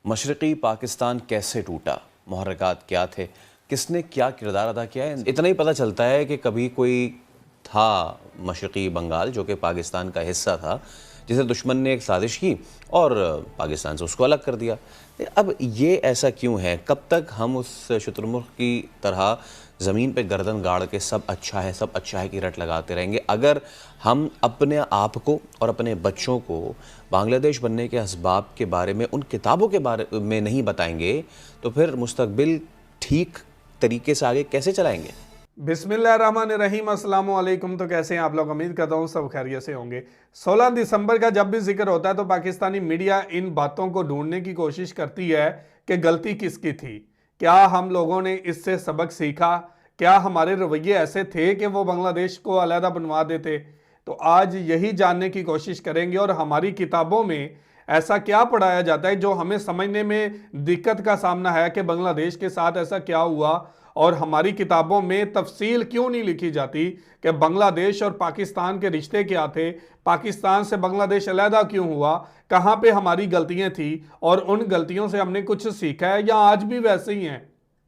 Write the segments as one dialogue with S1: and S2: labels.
S1: मशरक़ी पाकिस्तान कैसे टूटा, मुहर्रिकात क्या थे, किसने क्या किरदार अदा किया है, इतना ही पता चलता है कि कभी कोई था मशरक़ी बंगाल जो कि पाकिस्तान का हिस्सा था, जिसे दुश्मन ने एक साजिश की और पाकिस्तान से उसको अलग कर दिया। अब ये ऐसा क्यों है? कब तक हम उस शुतुरमुर्ग की तरह ज़मीन पे गर्दन गाड़ के सब अच्छा है, सब अच्छा है की रट लगाते रहेंगे? अगर हम अपने आप को और अपने बच्चों को बांग्लादेश बनने के असबाब के बारे में, उन किताबों के बारे में नहीं बताएंगे, तो फिर मुस्तकबिल ठीक तरीके से आगे कैसे चलाएंगे?
S2: बिस्मिल्लाहिर्रहमानिर्रहीम, अस्सलाम वालेकुम। तो कैसे हैं आप लोग? उम्मीद करता हूँ सब खैरियत से होंगे। 16 दिसंबर का जब भी जिक्र होता है तो पाकिस्तानी मीडिया इन बातों को ढूंढने की कोशिश करती है कि गलती किसकी थी, क्या हम लोगों ने इससे सबक सीखा, क्या हमारे रवैये ऐसे थे कि वो बांग्लादेश को अलहदा बनवा देते। तो आज यही जानने की कोशिश करेंगे और हमारी किताबों में ऐसा क्या पढ़ाया जाता है जो हमें समझने में दिक्कत का सामना है कि बांग्लादेश के साथ ऐसा क्या हुआ, और हमारी किताबों में तफसील क्यों नहीं लिखी जाती कि बांग्लादेश और पाकिस्तान के रिश्ते क्या थे, पाकिस्तान से बांग्लादेश अलहदा क्यों हुआ, कहाँ पे हमारी गलतियाँ थी और उन गलतियों से हमने कुछ सीखा है या आज भी वैसे ही हैं।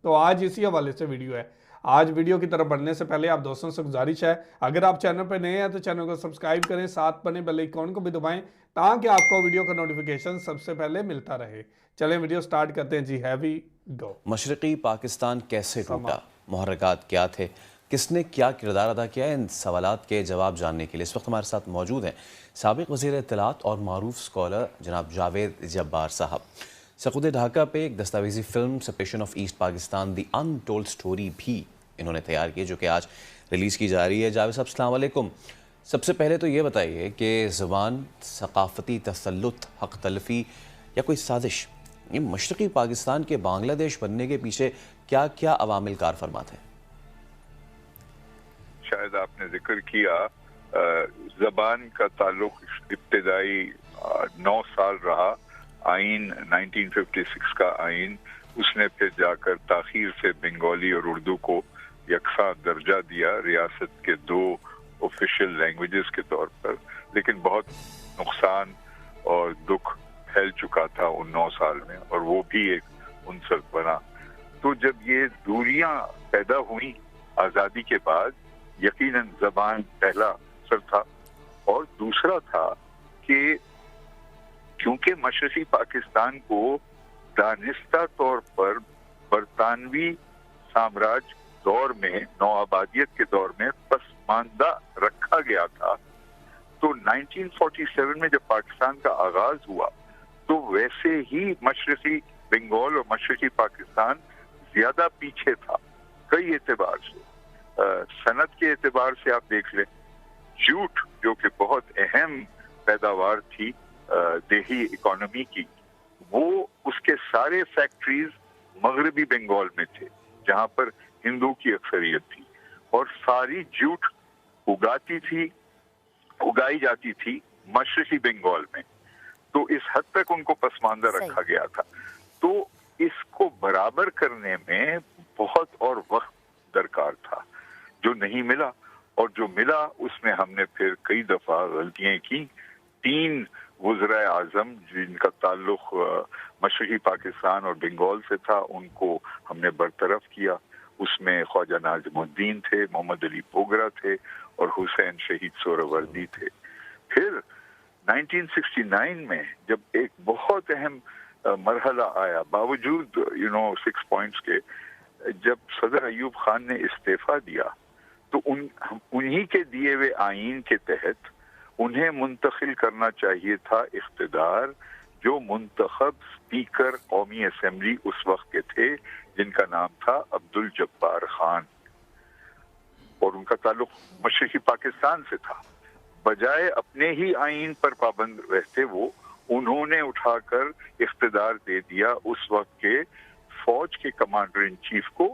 S2: तो आज इसी हवाले से वीडियो है। आज वीडियो की तरफ बढ़ने से पहले आप दोस्तों से गुजारिश है, अगर आप चैनल पर नए हैं तो चैनल को सब्सक्राइब करें, साथ बने बेल आइकन को भी दबाएं ताकि आपको वीडियो का नोटिफिकेशन सबसे पहले मिलता रहे। चलें वीडियो स्टार्ट करते हैं। जी हैवी गो।
S1: मशरक़ी पाकिस्तान कैसे टूटा, मुहर्रिकात क्या थे, किसने क्या किरदार अदा किया है, इन सवालात के जवाब जानने के लिए इस वक्त हमारे साथ मौजूद हैं साबिक़ वज़ीर इत्तलात और मारूफ स्कॉलर जनाब जावेद जब्बार साहब। सक़ूत ढाका पे एक दस्तावेज़ी film separation of East Pakistan the untold story भी इन्होंने तैयार की, जो कि आज रिलीज़ की जा रही है। जावेद साहब अस्सलाम वालेकुम। सबसे पहले तो ये बताइए कि ज़बान, सकाफ़ती तसल्लुत, हक़ तलफ़ी या कोई साजिश, ये मशरक़ी पाकिस्तान के बांग्लादेश बनने के पीछे क्या क्या अवामिल कार फरमा थे?
S3: शायद आपने जिक्र किया, ज़बान का ताल्लुक इब्तिदाई 9 साल रहा। आइन 1956 का आइन, उसने फिर जाकर ताख़ीर से बंगाली और उर्दू को यकसा दर्जा दिया रियासत के 2 ऑफिशियल लैंग्वेजेस के तौर पर, लेकिन बहुत नुकसान और दुख फैल चुका था उन 9 साल में, और वो भी एक उनसर बना। तो जब ये दूरियां पैदा हुई आज़ादी के बाद, यकीनन ज़बान पहला असर था, और दूसरा था कि क्योंकि मशरक़ी पाकिस्तान को दानिस्ता तौर पर बरतानवी साम्राज्य दौर में, नौआबादियत के दौर में पसमानदा रखा गया था, तो 1947 में जब पाकिस्तान का आगाज हुआ तो वैसे ही मशरक़ी बंगाल और मशरक़ी पाकिस्तान ज्यादा पीछे था कई एतबार से। सनत के एतबार से आप देख लें, जूट जो कि बहुत अहम पैदावार थी देही इकोनॉमी की, वो उसके सारे फैक्ट्रीज मगरबी बंगाल में थे जहां पर हिंदू की अक्सरियत थी, और सारी जूट उगाई जाती थी मशरक़ी बंगाल में। तो इस हद तक उनको पसमानदा रखा गया था। तो इसको बराबर करने में बहुत और वक्त दरकार था, जो नहीं मिला, और जो मिला उसमें हमने फिर कई दफा गलतियां की। 3 वज़राए आज़म जिनका ताल्लुक मशरक़ी पाकिस्तान और बंगाल से था, उनको हमने बरतरफ किया। उसमें ख्वाजा नाज़िमुद्दीन थे, मोहम्मद अली पोगरा थे, और हुसैन शहीद सोहरावर्दी थे। फिर 1969 में जब एक बहुत अहम मरहला आया, बावजूद 6 पॉइंट्स के, जब सदर अयूब खान ने इस्तीफा दिया, तो उन्हीं के दिए हुए आईन के तहत उन्हें मुंतकिल करना चाहिए था इख्तिदार, जो मुंतखब स्पीकर कौमी असेंबली उस वक्त के थे, जिनका नाम था अब्दुल जब्बार खान, और उनका ताल्लुक मशरक़ी पाकिस्तान से था। बजाय अपने ही आईन पर पाबंद रहते वो, उन्होंने उठाकर इख्तिदार दे दिया उस वक्त के फौज के कमांडर इन चीफ को,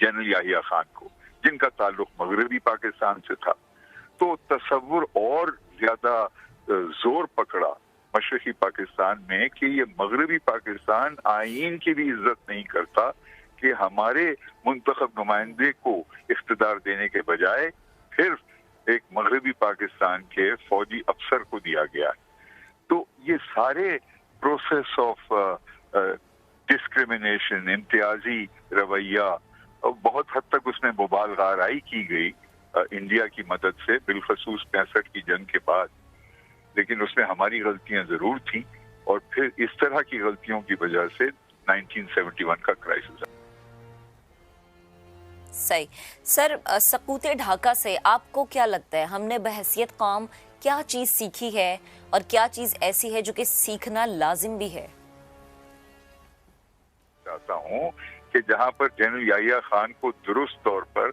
S3: जनरल याहिया खान को, जिनका ताल्लुक मगरबी पाकिस्तान से था। तो तसव्वुर और ज्यादा जोर पकड़ा मशरक़ी पाकिस्तान में कि ये मगरबी पाकिस्तान आईन की भी इज्जत नहीं करता कि हमारे मुंतखब नुमाइंदे को इख्तिदार देने के बजाय फिर एक मगरबी पाकिस्तान के फौजी अफसर को दिया गया। तो ये सारे प्रोसेस ऑफ डिस्क्रिमिनेशन, इम्तियाजी रवैया, बहुत हद तक उसमें मुबालगाराई की गई इंडिया की मदद से, बिलखसूस 65 की जंग के बाद। लेकिन उसमें हमारी गलतियां जरूर थी और फिर इस तरह की गलतियों की वजह से 1971 का क्राइसिस।
S4: सही। सर, सकूते ढाका से आपको क्या लगता है, हमने बहैसियत कौम क्या चीज सीखी है और क्या चीज ऐसी है जो कि सीखना लाजिम भी है?
S3: चाहता हूं कि जहां पर जनरल याहिया खान को दुरुस्त तौर पर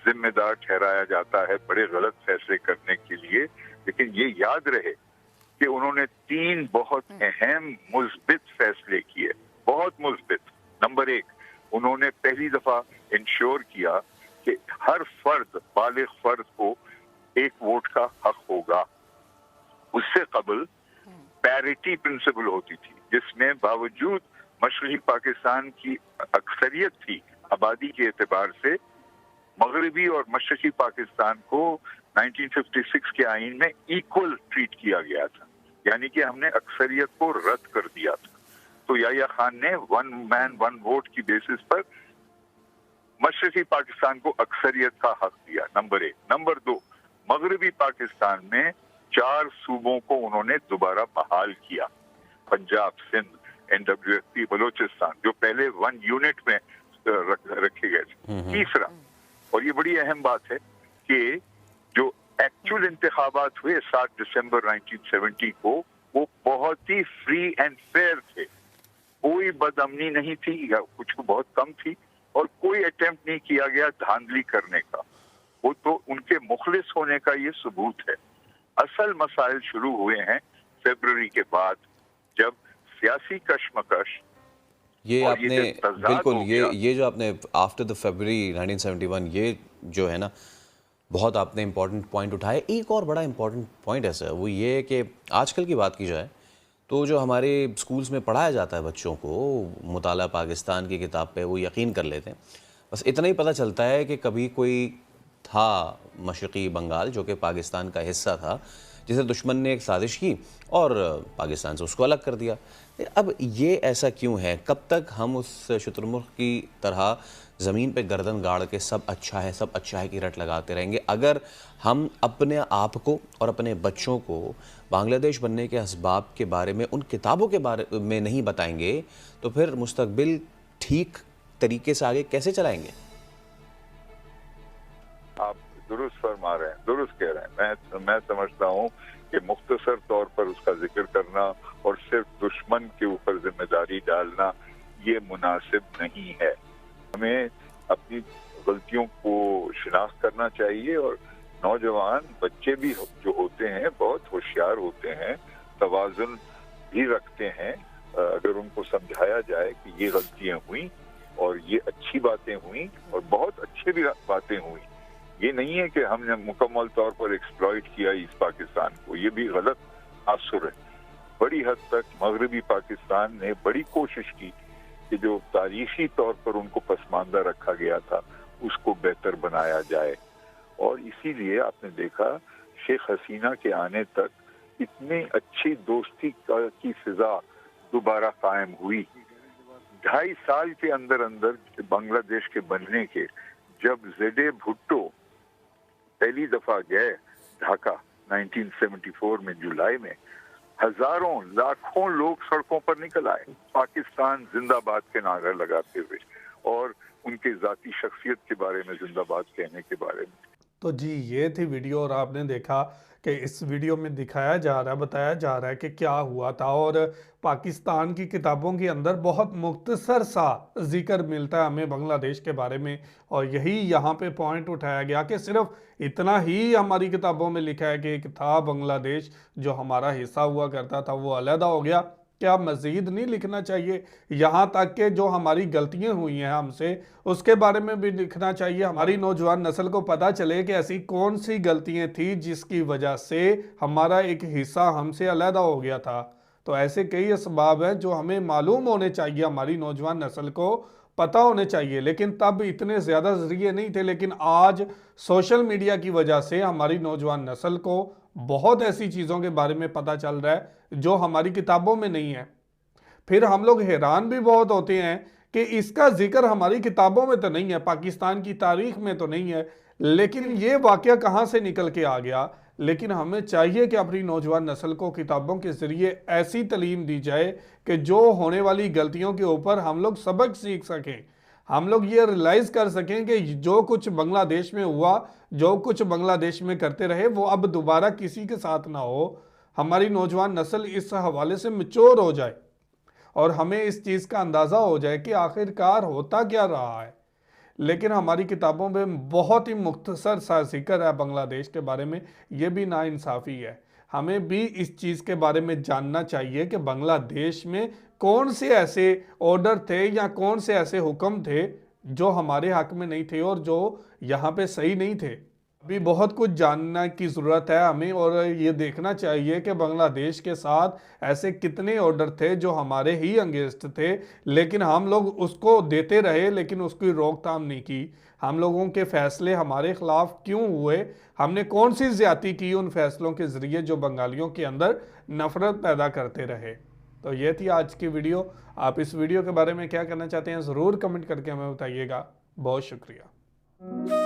S3: जिम्मेदार ठहराया जाता है बड़े गलत फैसले करने के लिए, लेकिन ये याद रहे कि उन्होंने 3 बहुत अहम मुस्बित फैसले किए, बहुत मुस्बित। नंबर 1, उन्होंने पहली दफा इंश्योर किया कि हर फर्द, बालिग फर्द को 1 वोट का हक होगा। उससे कबल पैरिटी प्रिंसिपल होती थी, जिसमें बावजूद मशरकी पाकिस्तान की अक्सरियत थी आबादी के एतबार से, मगरबी और मशरकी पाकिस्तान को 1956 के आईन में इक्वल ट्रीट किया गया था, यानी कि हमने अक्सरियत को रद्द कर दिया था। तो याहिया खान ने 1 मैन 1 वोट की बेसिस पर मशरकी पाकिस्तान को अक्सरियत का हक दिया, नंबर 1। नंबर 2, मगरबी पाकिस्तान में 4 सूबों को उन्होंने दोबारा बहाल किया, पंजाब, सिंध, NWFP, बलोचिस्तान, जो पहले 1 यूनिट में रखे गए थे। तीसरा, और ये बड़ी अहम बात है कि जो एक्चुअल इंतखाबात हुए 7 दिसंबर 1970 को, वो बहुत ही फ्री एंड फेयर थे। कोई बदअमनी नहीं थी या कुछ बहुत कम थी, और कोई अटेम्प्ट नहीं किया गया धांधली करने का। वो तो उनके मुखलिस होने का ये सबूत है। असल मसाइल शुरू हुए हैं फरवरी के बाद, जब सियासी कशमकश,
S1: ये
S3: और
S1: आपने
S3: ये तज़ाद
S1: बिल्कुल
S3: हो गया।
S1: ये जो आपने आफ्टर द फरवरी 1971, ये जो है ना, बहुत आपने इम्पोर्टेंट पॉइंट उठाया। एक और बड़ा इम्पोर्टेंट पॉइंट है सर, वो ये है कि आजकल की बात की जाए तो जो हमारे स्कूल्स में पढ़ाया जाता है बच्चों को, मुताला पाकिस्तान की किताब पे वो यकीन कर लेते हैं। बस इतना ही पता चलता है कि कभी कोई था मशरक़ी बंगाल जो कि पाकिस्तान का हिस्सा था, जिसे दुश्मन ने एक साजिश की और पाकिस्तान से उसको अलग कर दिया। अब ये ऐसा क्यों है? कब तक हम उस शुतुरमुर्ग की तरह ज़मीन पे गर्दन गाड़ के सब अच्छा है, सब अच्छा है की रट लगाते रहेंगे? अगर हम अपने आप को और अपने बच्चों को बांग्लादेश बनने के असबाब के बारे में, उन किताबों के बारे में नहीं बताएंगे, तो फिर मुस्तकबिल ठीक तरीके से आगे कैसे चलाएंगे?
S3: आप दुरुस्त फरमा रहे हैं, दुरुस्त कह रहे हैं। मैं समझता हूँ कि मुख्तसर तौर पर उसका जिक्र करना और सिर्फ दुश्मन के ऊपर जिम्मेदारी डालना ये मुनासिब नहीं है। हमें अपनी गलतियों को शिनाख्त करना चाहिए, और नौजवान बच्चे भी जो होते हैं बहुत होशियार होते हैं, तवाज़ुन भी रखते हैं। अगर उनको समझाया जाए कि ये गलतियां हुई और ये अच्छी बातें हुई और बहुत अच्छी भी बातें हुई, ये नहीं है कि हमने मुकम्मल तौर पर एक्सप्लॉइट किया ईस्ट पाकिस्तान को, ये भी गलत तासुर है। बड़ी हद तक मगरबी पाकिस्तान ने बड़ी कोशिश की कि जो तारीखी तौर पर उनको पसमानदा रखा गया था उसको बेहतर बनाया जाए, और इसीलिए आपने देखा शेख हसीना के आने तक इतनी अच्छी दोस्ती की फिजा दोबारा कायम हुई। 2.5 साल के अंदर अंदर बांग्लादेश के बनने के, जब जेडे भुट्टो पहली दफा गए ढाका 1974 में जुलाई में, हजारों लाखों लोग सड़कों पर निकल आए पाकिस्तान जिंदाबाद के नारे लगाते हुए, और उनके जाती शख्सियत के बारे में जिंदाबाद कहने के बारे में।
S2: तो जी, ये थी वीडियो, और आपने देखा कि इस वीडियो में दिखाया जा रहा है, बताया जा रहा है कि क्या हुआ था। और पाकिस्तान की किताबों के अंदर बहुत मुख्तसर सा जिक्र मिलता है हमें बांग्लादेश के बारे में, और यही यहाँ पे पॉइंट उठाया गया कि सिर्फ इतना ही हमारी किताबों में लिखा है कि एक था बांग्लादेश जो हमारा हिस्सा हुआ करता था, वो अलहदा हो गया। क्या मज़ीद नहीं लिखना चाहिए? यहाँ तक कि जो हमारी गलतियाँ हुई हैं हमसे, उसके बारे में भी लिखना चाहिए। हमारी नौजवान नस्ल को पता चले कि ऐसी कौन सी गलतियाँ थी जिसकी वजह से हमारा एक हिस्सा हमसे अलहदा हो गया था। तो ऐसे कई असबाब हैं जो हमें मालूम होने चाहिए, हमारी नौजवान नस्ल को पता होने चाहिए। लेकिन तब इतने ज़्यादा ज़रिए नहीं थे, लेकिन आज सोशल मीडिया की वजह से हमारी नौजवान नस्ल को बहुत ऐसी चीज़ों के बारे में पता चल रहा है जो हमारी किताबों में नहीं है। फिर हम लोग हैरान भी बहुत होते हैं कि इसका जिक्र हमारी किताबों में तो नहीं है, पाकिस्तान की तारीख में तो नहीं है, लेकिन ये वाकया कहाँ से निकल के आ गया। लेकिन हमें चाहिए कि अपनी नौजवान नस्ल को किताबों के ज़रिए ऐसी तालीम दी जाए कि जो होने वाली गलतियों के ऊपर हम लोग सबक सीख सकें, हम लोग ये रियलाइज़ कर सकें कि जो कुछ बांग्लादेश में हुआ, जो कुछ बांग्लादेश में करते रहे, वो अब दोबारा किसी के साथ ना हो। हमारी नौजवान नस्ल इस हवाले से मैच्योर हो जाए और हमें इस चीज़ का अंदाज़ा हो जाए कि आखिरकार होता क्या रहा है। लेकिन हमारी किताबों में बहुत ही मुख्तसर सा जिक्र है बांग्लादेश के बारे में, ये भी नाइंसाफ़ी है। हमें भी इस चीज़ के बारे में जानना चाहिए कि बांग्लादेश में कौन से ऐसे ऑर्डर थे या कौन से ऐसे हुक्म थे जो हमारे हक में नहीं थे और जो यहाँ पे सही नहीं थे। अभी बहुत कुछ जानने की ज़रूरत है हमें, और ये देखना चाहिए कि बांग्लादेश के साथ ऐसे कितने ऑर्डर थे जो हमारे ही अगेंस्ट थे, लेकिन हम लोग उसको देते रहे, लेकिन उसकी रोकथाम नहीं की। हम लोगों के फैसले हमारे खिलाफ क्यों हुए, हमने कौन सी ज्यादती की उन फैसलों के ज़रिए जो बंगालियों के अंदर नफ़रत पैदा करते रहे। तो ये थी आज की वीडियो। आप इस वीडियो के बारे में क्या कहना चाहते हैं ज़रूर कमेंट करके हमें बताइएगा। बहुत शुक्रिया।